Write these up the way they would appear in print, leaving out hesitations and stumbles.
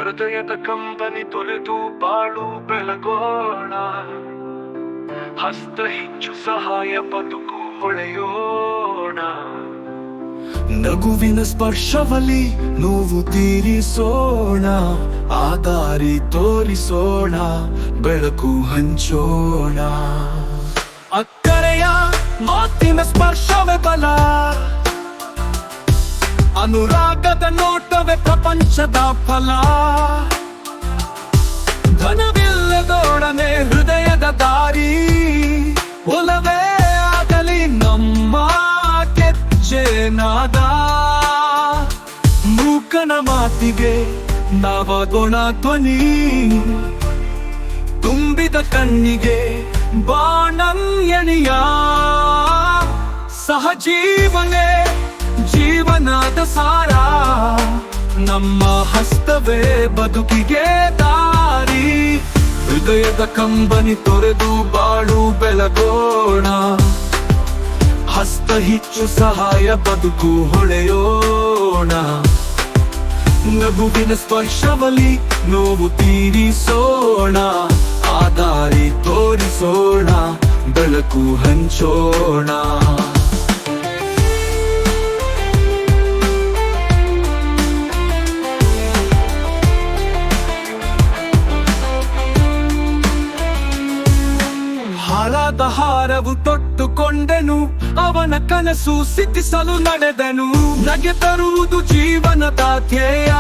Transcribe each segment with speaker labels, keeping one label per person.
Speaker 1: ಹೃದಯದ ಕಂಬನಿ ತೊರೆದು ಬಾಳು ಬೆಳಗೋಣ. ಹಸ್ತ ಹೆಚ್ಚು ಸಹಾಯ ಬದುಕು ಹೊಳೆಯೋಣ. ನಗುವಿನ ಸ್ಪರ್ಶವಲಿ ನೋವು ತೀರಿಸೋಣ. ಆ ದಾರಿ ತೋರಿಸೋಣ, ಬೆಳಕು ಹಂಚೋಣ. ಅಕ್ಕರೆಯ ಮಾತಿನ ಸ್ಪರ್ಶವೇ ಬಲ, ಅನುರಾಗದ ನೋಟವೇ ಪ್ರಪಂಚದ ಫಲ. ಧನವಿಲ್ಲದೊಡನೆ ಹೃದಯದ ದಾರಿ, ಒಲವೇ ಆಗಲಿ ನಮ್ಮ ನಾದ. ಮೂಕನ ಮಾತಿಗೆ ನಾವಾಗೋಣ ಧ್ವನಿ, ತುಂಬಿದ ಕಣ್ಣಿಗೆ ಬಾಣಂಯಣಿಯ. ಸಹಜೀವನೇ ಜೀವನದ ಸಾರ, ನಮ್ಮ ಹಸ್ತವೇ ಬದುಕಿಗೆ ದಾರಿ. ಹೃದಯದ ಕಂಬನಿ ತೊರೆದು ಬಾಳು ಬೆಳಗೋಣ. ಹಸ್ತ ಹೆಚ್ಚು ಸಹಾಯ ಬದುಕು ಹೊಳೆಯೋಣ. ನಗುವಿನ ಸ್ಪರ್ಶವಲಿ ನೋವು ತೀರಿಸೋಣ. ಆ ದಾರಿ ತೋರಿಸೋಣ, ಬೆಳಕು ಹಂಚೋಣ. ಹಾರಾದ ಹಾರವು ತೊಟ್ಟುಕೊಂಡೆನು, ಅವನ ಕನಸು ಸಿದ್ಧಿಸಲು ನಡೆದನು. ನಗೆ ತರುವುದು ಜೀವನದ ಧ್ಯೇಯ,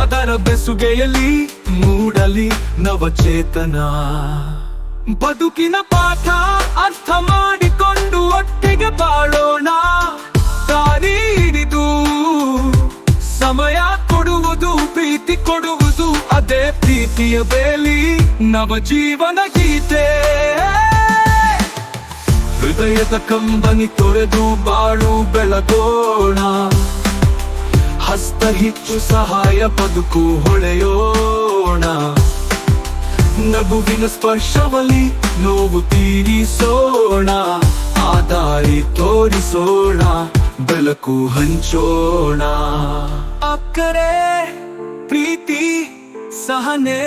Speaker 1: ಅದರ ಬೆಸುಗೆಯಲ್ಲಿ ಮೂಡಲಿ ನವಚೇತನ. ಬದುಕಿನ ಪಾಠ ಅರ್ಥ ಮಾಡಿಕೊಂಡು ಒಟ್ಟಿಗೆ ಬಾಳೋಣ. ದಾರಿ ಹಿಡಿದು ಸಮಯ ಕೊಡುವುದು, ಪ್ರೀತಿ ಕೊಡುವುದು, ಅದೇ ಪ್ರೀತಿಯ ಬೇಲಿ ನವ ಜೀವನ ಗೀತೆ. ಹೃದಯದ ಕಂಬನಿ ತೊರೆದು ಬಾಳು ಬೆಳಗೋಣ. ಹಸ್ತ ಹೆಚ್ಚು ಸಹಾಯ ಬದುಕು ಹೊಳೆಯೋಣ. ನಗುವಿನ ಸ್ಪರ್ಶವಲಿ ನೋವು ತೀರಿಸೋಣ. ಆ ದಾರಿ ತೋರಿಸೋಣ, ಬೆಳಕು ಹಂಚೋಣ. ಅಕ್ಕರೆ ಪ್ರೀತಿ ಸಹನೆ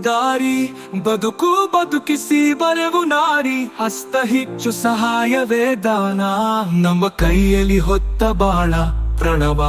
Speaker 1: ದಾರಿ, ಬದುಕು ಬದುಕಿಸಿ ಬರೆವು ನಾರಿ. ಹಸ್ತ ಹೆಚ್ಚು ಸಹಾಯವೇ ದಾನ, ನಮ್ಮ ಕೈಯಲ್ಲಿ ಹೊತ್ತ ಬಾಳ ಪ್ರಣವ.